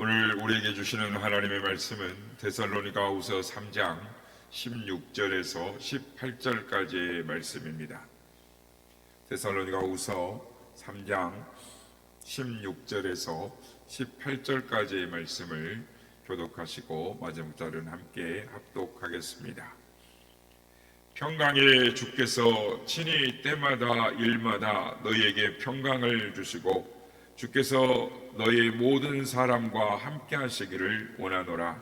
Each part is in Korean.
오늘 우리에게 주시는 하나님의 말씀은 데살로니가후서 3장 16절에서 18절까지의 말씀입니다. 데살로니가후서 3장 16절에서 18절까지의 말씀을 교독하시고 마지막 절은 함께 합독하겠습니다. 평강의 주께서 친히 때마다 일마다 너희에게 평강을 주시고 주께서 너희 모든 사람과 함께 하시기를 원하노라.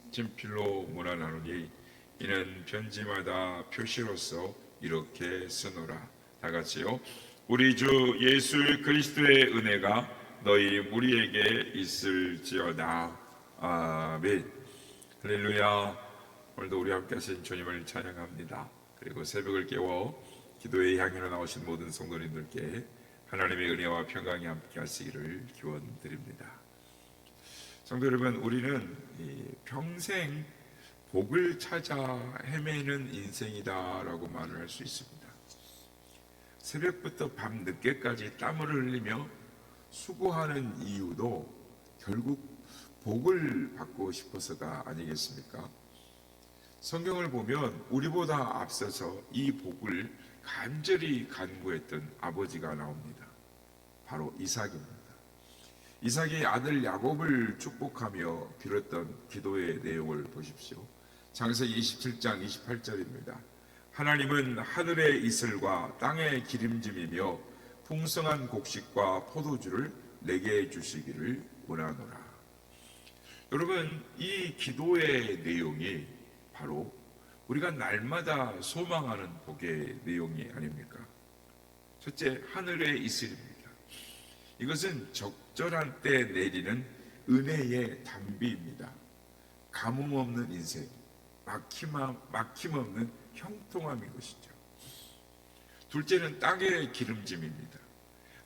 친필로 문안하노니 이는 편지마다 표시로서 이렇게 쓰노라. 다 같이요. 우리 주 예수 그리스도의 은혜가 너희 무리에게 있을지어다. 아멘. 할렐루야. 오늘도 우리 함께 하신 주님을 찬양합니다. 그리고 새벽을 깨워 기도의 향연으로 나오신 모든 성도님들께 하나님의 은혜와 평강이 함께 하시기를 기원드립니다. 성도 여러분, 우리는 평생 복을 찾아 헤매는 인생이다라고 말을 할 수 있습니다. 새벽부터 밤 늦게까지 땀을 흘리며 수고하는 이유도 결국 복을 받고 싶어서가 아니겠습니까? 성경을 보면 우리보다 앞서서 이 복을 간절히 간구했던 아버지가 나옵니다. 바로 이삭입니다. 이삭이 아들 야곱을 축복하며 빌었던 기도의 내용을 보십시오. 창세기 27장 28절입니다. 하나님은 하늘의 이슬과 땅의 기름짐이며 풍성한 곡식과 포도주를 내게 주시기를 원하노라. 여러분, 이 기도의 내용이 바로 우리가 날마다 소망하는 복의 내용이 아닙니까? 첫째, 하늘의 이슬입니다. 이것은 적절한 때 내리는 은혜의 단비입니다. 가뭄 없는 인생, 막힘없는 형통함인 것이죠. 둘째는 땅의 기름짐입니다.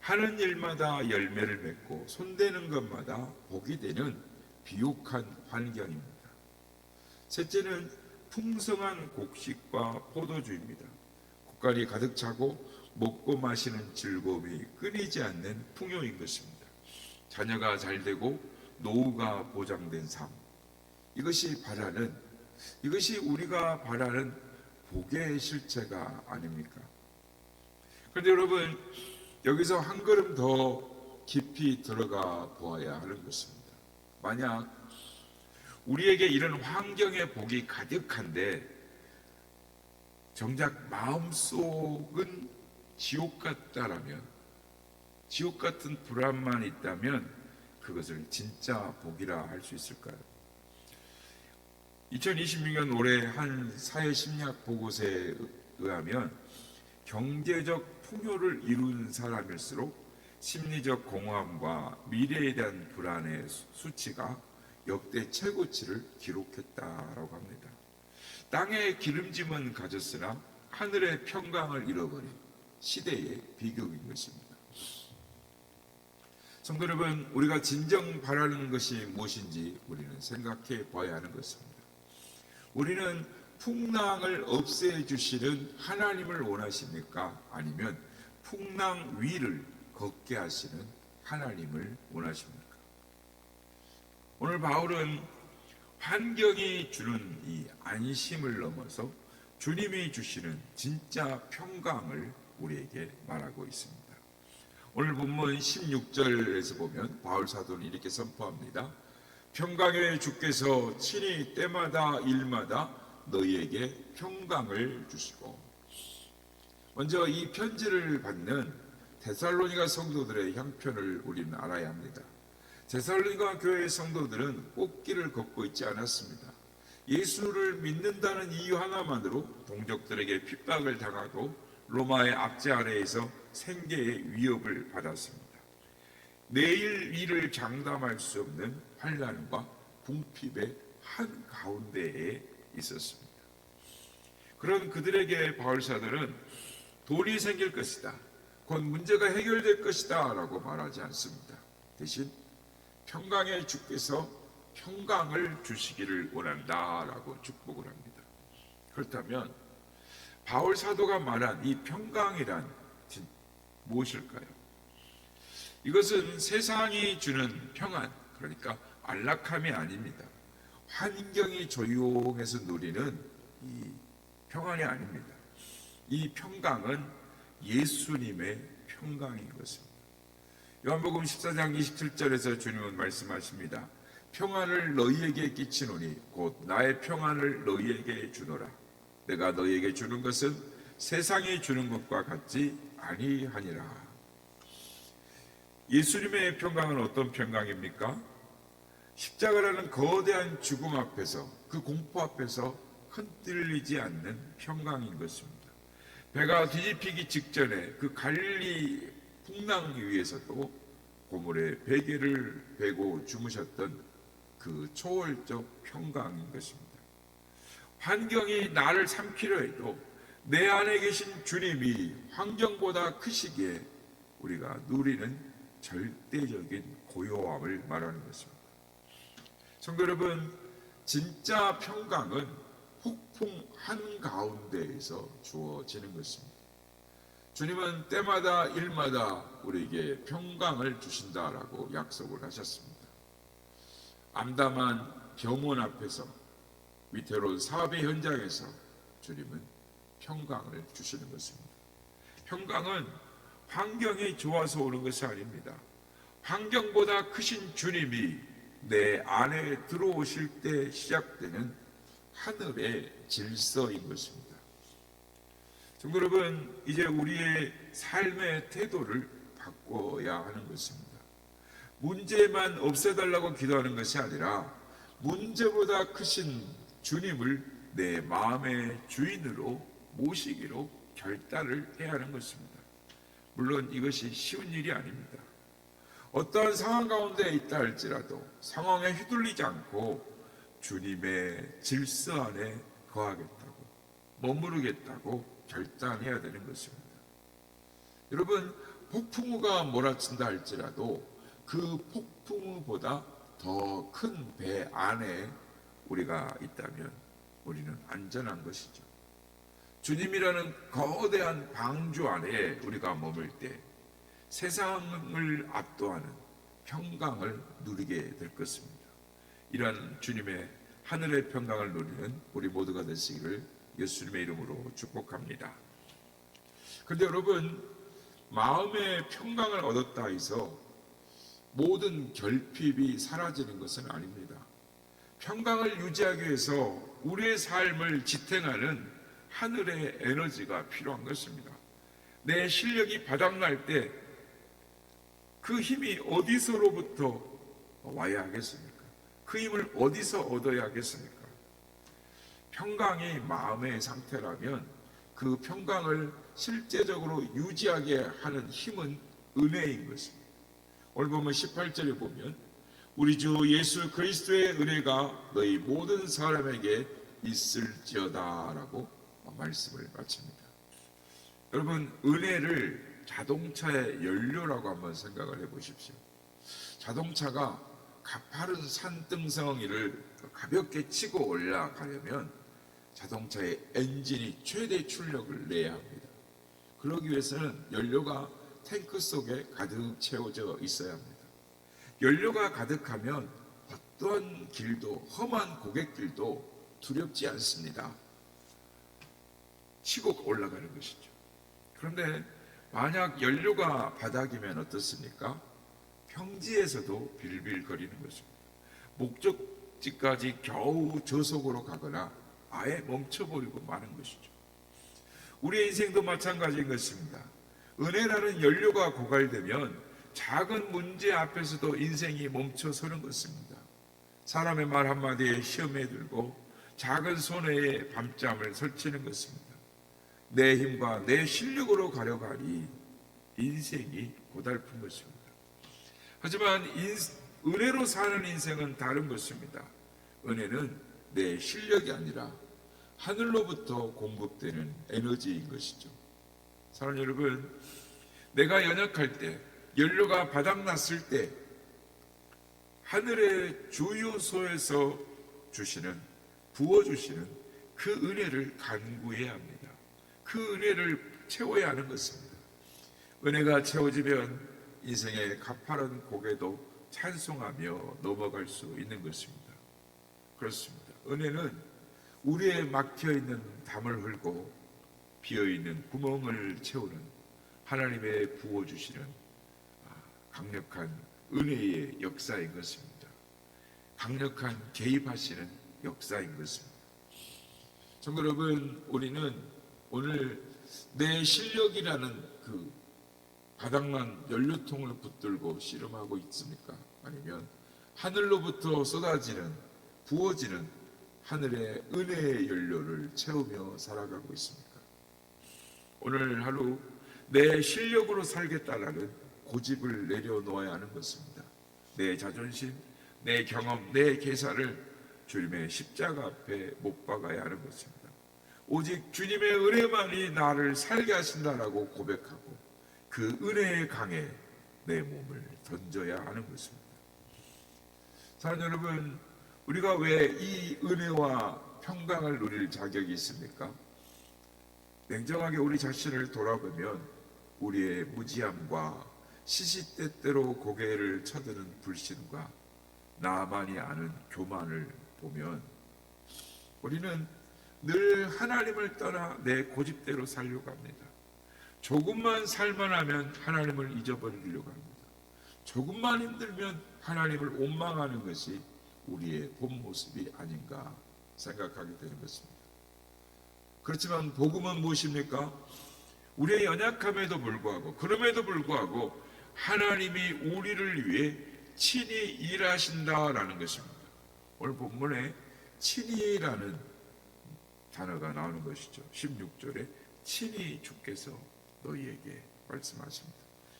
하는 일마다 열매를 맺고 손대는 것마다 복이 되는 비옥한 환경입니다. 셋째는 풍성한 곡식과 포도주입니다. 곡간이 가득 차고 먹고 마시는 즐거움이 끊이지 않는 풍요인 것입니다. 자녀가 잘 되고 노후가 보장된 삶, 이것이 우리가 바라는 복의 실체가 아닙니까? 그런데 여러분, 여기서 한 걸음 더 깊이 들어가 보아야 하는 것입니다. 만약 우리에게 이런 환경의 복이 가득한데 정작 마음속은 지옥 같다라면, 지옥 같은 불안만 있다면 그것을 진짜 복이라 할 수 있을까요? 2026년 올해 한 사회심리학 보고서에 의하면 경제적 풍요를 이룬 사람일수록 심리적 공허함과 미래에 대한 불안의 수치가 역대 최고치를 기록했다라고 합니다. 땅의 기름짐은 가졌으나 하늘의 평강을 잃어버린 시대의 비극인 것입니다. 성도 여러분, 우리가 진정 바라는 것이 무엇인지 우리는 생각해 봐야 하는 것입니다. 우리는 풍랑을 없애주시는 하나님을 원하십니까? 아니면 풍랑 위를 걷게 하시는 하나님을 원하십니까? 오늘 바울은 환경이 주는 이 안심을 넘어서 주님이 주시는 진짜 평강을 우리에게 말하고 있습니다. 오늘 본문 16절에서 보면 바울 사도는 이렇게 선포합니다. 평강의 주께서 친히 때마다 일마다 너희에게 평강을 주시고. 먼저 이 편지를 받는 데살로니가 성도들의 형편을 우리는 알아야 합니다. 데살로니가 교회의 성도들은 꽃길을 걷고 있지 않았습니다. 예수를 믿는다는 이유 하나만으로 동족들에게 핍박을 당하고 로마의 압제 아래에서 생계의 위협을 받았습니다. 내일 일을 장담할 수 없는 환난과 궁핍의 한가운데에 있었습니다. 그런 그들에게 바울사들은 돈이 생길 것이다, 곧 문제가 해결될 것이다 라고 말하지 않습니다. 대신 평강의 주께서 평강을 주시기를 원한다 라고 축복을 합니다. 그렇다면 바울 사도가 말한 이 평강이란 무엇일까요? 이것은 세상이 주는 평안, 그러니까 안락함이 아닙니다. 환경이 조용해서 누리는 이 평안이 아닙니다. 이 평강은 예수님의 평강인 것입니다. 요한복음 14장 27절에서 주님은 말씀하십니다. 평안을 너희에게 끼치노니 곧 나의 평안을 너희에게 주노라. 내가 너희에게 주는 것은 세상이 주는 것과 같지 아니하니라. 예수님의 평강은 어떤 평강입니까? 십자가라는 거대한 죽음 앞에서, 그 공포 앞에서 흔들리지 않는 평강인 것입니다. 배가 뒤집히기 직전에 그 갈릴리 풍랑 위에서도 고물에 베개를 베고 주무셨던 그 초월적 평강인 것입니다. 환경이 나를 삼키려 해도 내 안에 계신 주님이 환경보다 크시기에 우리가 누리는 절대적인 고요함을 말하는 것입니다. 성도 여러분, 진짜 평강은 폭풍 한가운데에서 주어지는 것입니다. 주님은 때마다 일마다 우리에게 평강을 주신다라고 약속을 하셨습니다. 암담한 병원 앞에서, 위태로운 사업의 현장에서 주님은 평강을 주시는 것입니다. 평강은 환경이 좋아서 오는 것이 아닙니다. 환경보다 크신 주님이 내 안에 들어오실 때 시작되는 하늘의 질서인 것입니다. 성도 여러분, 이제 우리의 삶의 태도를 바꿔야 하는 것입니다. 문제만 없애달라고 기도하는 것이 아니라 문제보다 크신 주님을 내 마음의 주인으로 모시기로 결단을 해야 하는 것입니다. 물론 이것이 쉬운 일이 아닙니다. 어떠한 상황 가운데 있다 할지라도 상황에 휘둘리지 않고 주님의 질서 안에 거하겠다고, 머무르겠다고 결단해야 되는 것입니다. 여러분, 폭풍우가 몰아친다 할지라도 그 폭풍우보다 더 큰 배 안에 우리가 있다면 우리는 안전한 것이죠. 주님이라는 거대한 방주 안에 우리가 머물 때 세상을 압도하는 평강을 누리게 될 것입니다. 이런 주님의 하늘의 평강을 누리는 우리 모두가 되시기를 예수님의 이름으로 축복합니다. 그런데 여러분, 마음의 평강을 얻었다 해서 모든 결핍이 사라지는 것은 아닙니다. 평강을 유지하기 위해서 우리의 삶을 지탱하는 하늘의 에너지가 필요한 것입니다. 내 실력이 바닥날 때 그 힘이 어디서로부터 와야 하겠습니까? 그 힘을 어디서 얻어야 하겠습니까? 평강이 마음의 상태라면 그 평강을 실제적으로 유지하게 하는 힘은 은혜인 것입니다. 오늘 보면 18절에 보면 우리 주 예수 그리스도의 은혜가 너희 모든 사람에게 있을지어다 라고 말씀을 마칩니다. 여러분, 은혜를 자동차의 연료라고 한번 생각을 해보십시오. 자동차가 가파른 산등성이를 가볍게 치고 올라가려면 자동차의 엔진이 최대 출력을 내야 합니다. 그러기 위해서는 연료가 탱크 속에 가득 채워져 있어야 합니다. 연료가 가득하면 어떠한 길도, 험한 고갯길도 두렵지 않습니다. 치고 올라가는 것이죠. 그런데 만약 연료가 바닥이면 어떻습니까? 평지에서도 빌빌거리는 것입니다. 목적지까지 겨우 저속으로 가거나 아예 멈춰버리고 마는 것이죠. 우리의 인생도 마찬가지인 것입니다. 은혜라는 연료가 고갈되면 작은 문제 앞에서도 인생이 멈춰서는 것입니다. 사람의 말 한마디에 시험에 들고 작은 손해에 밤잠을 설치는 것입니다. 내 힘과 내 실력으로 가려고 하니 인생이 고달픈 것입니다. 하지만 은혜로 사는 인생은 다른 것입니다. 은혜는 내 실력이 아니라 하늘로부터 공급되는 에너지인 것이죠. 사랑하는 여러분, 내가 연약할 때, 연료가 바닥났을 때 하늘의 주유소에서 부어주시는 그 은혜를 간구해야 합니다. 그 은혜를 채워야 하는 것입니다. 은혜가 채워지면 인생의 가파른 고개도 찬송하며 넘어갈 수 있는 것입니다. 그렇습니다. 은혜는 우리의 막혀있는 담을 헐고 비어있는 구멍을 채우는 하나님의 부어주시는 강력한 은혜의 역사인 것입니다. 강력한 개입하시는 역사인 것입니다. 성도 여러분, 우리는 오늘 내 실력이라는 그 바닥난 연료통을 붙들고 씨름하고 있습니까? 아니면 하늘로부터 쏟아지는 부어지는 하늘의 은혜의 연료를 채우며 살아가고 있습니까? 오늘 하루 내 실력으로 살겠다라는 고집을 내려놓아야 하는 것입니다. 내 자존심, 내 경험, 내 계사를 주님의 십자가 앞에 못 박아야 하는 것입니다. 오직 주님의 은혜만이 나를 살게 하신다라고 고백하고 그 은혜의 강에 내 몸을 던져야 하는 것입니다. 사랑하는 여러분, 우리가 왜 이 은혜와 평강을 누릴 자격이 있습니까? 냉정하게 우리 자신을 돌아보면 우리의 무지함과 시시때때로 고개를 쳐드는 불신과 나만이 아는 교만을 보면 우리는 늘 하나님을 떠나 내 고집대로 살려고 합니다. 조금만 살만하면 하나님을 잊어버리려고 합니다. 조금만 힘들면 하나님을 원망하는 것이 우리의 본 모습이 아닌가 생각하게 되는 것입니다. 그렇지만 복음은 무엇입니까? 우리의 연약함에도 불구하고 그럼에도 불구하고 하나님이 우리를 위해 친히 일하신다라는 것입니다. 오늘 본문에 친히라는 단어가 나오는 것이죠. 16절에 친히 주께서 너희에게 말씀하십니다.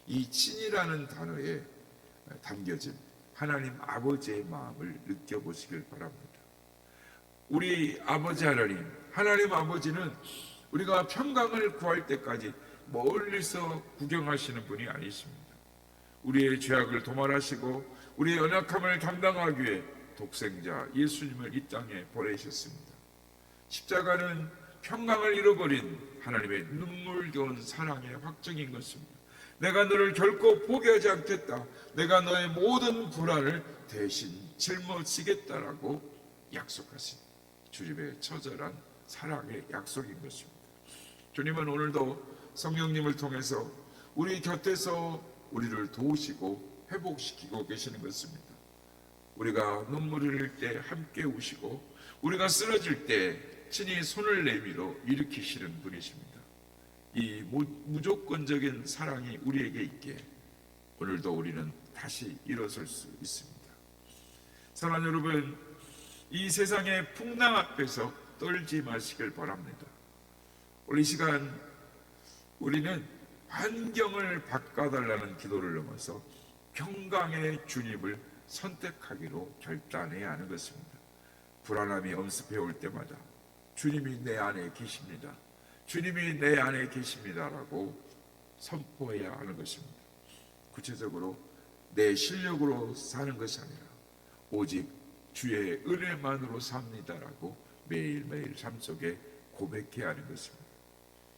이 친히라는 단어에 담겨진 하나님 아버지의 마음을 느껴보시길 바랍니다. 우리 아버지 하나님 아버지는 우리가 평강을 구할 때까지 멀리서 구경하시는 분이 아니십니다. 우리의 죄악을 도말하시고 우리의 연약함을 담당하기 위해 독생자 예수님을 이 땅에 보내셨습니다. 십자가는 평강을 잃어버린 하나님의 눈물겨운 사랑의 확증인 것입니다. 내가 너를 결코 포기하지 않겠다. 내가 너의 모든 불안을 대신 짊어지겠다라고 약속하신 주님의 처절한 사랑의 약속인 것입니다. 주님은 오늘도 성령님을 통해서 우리 곁에서 우리를 도우시고 회복시키고 계시는 것입니다. 우리가 눈물을 흘릴 때 함께 우시고 우리가 쓰러질 때 친히 손을 내밀어 일으키시는 분이십니다. 이 무조건적인 사랑이 우리에게 있기에 오늘도 우리는 다시 일어설 수 있습니다. 사랑하는 여러분, 이 세상의 풍랑 앞에서 떨지 마시길 바랍니다. 오늘 이 시간 우리는 환경을 바꿔달라는 기도를 넘어서 평강의 주님을 선택하기로 결단해야 하는 것입니다. 불안함이 엄습해 올 때마다 주님이 내 안에 계십니다. 주님이 내 안에 계십니다라고 선포해야 하는 것입니다. 구체적으로 내 실력으로 사는 것이 아니라 오직 주의 은혜만으로 삽니다라고 매일매일 삶 속에 고백해야 하는 것입니다.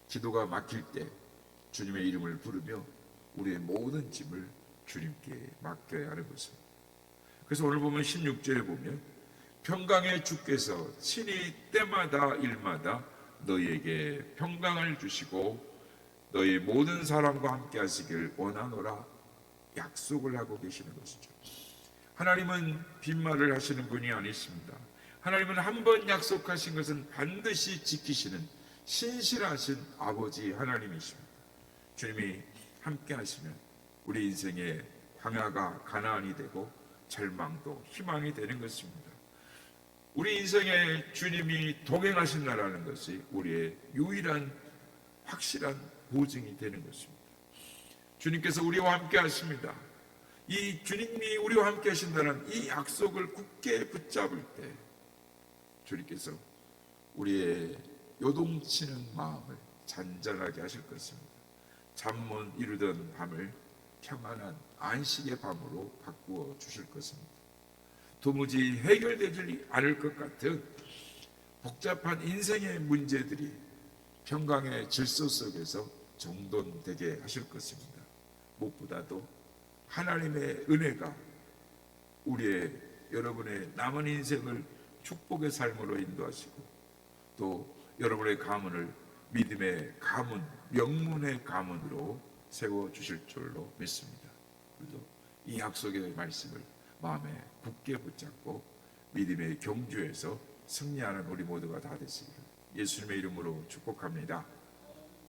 기도가 막힐 때 주님의 이름을 부르며 우리의 모든 짐을 주님께 맡겨야 하는 것입니다. 그래서 오늘 보면 16절에 보면 평강의 주께서 친히 때마다 일마다 너희에게 평강을 주시고 너희 모든 사람과 함께 하시길 원하노라 약속을 하고 계시는 것이죠. 하나님은 빈말을 하시는 분이 아니십니다. 하나님은 한 번 약속하신 것은 반드시 지키시는 신실하신 아버지 하나님이십니다. 주님이 함께 하시면 우리 인생의 광야가 가나안이 되고 절망도 희망이 되는 것입니다. 우리 인생에 주님이 동행하신다라는 것이 우리의 유일한 확실한 보증이 되는 것입니다. 주님께서 우리와 함께 하십니다. 이 주님이 우리와 함께 하신다는 이 약속을 굳게 붙잡을 때 주님께서 우리의 요동치는 마음을 잔잔하게 하실 것입니다. 잠 못 이루던 밤을 평안한 안식의 밤으로 바꾸어 주실 것입니다. 도무지 해결되지 않을 것 같은 복잡한 인생의 문제들이 평강의 질서 속에서 정돈되게 하실 것입니다. 무엇보다도 하나님의 은혜가 우리의 여러분의 남은 인생을 축복의 삶으로 인도하시고 또 여러분의 가문을 믿음의 가문, 명문의 가문으로 세워주실 줄로 믿습니다. 그래서 이 약속의 말씀을 마음에 굳게 붙잡고 믿음의 경주에서 승리하는 우리 모두가 다 되시기를 예수님의 이름으로 축복합니다.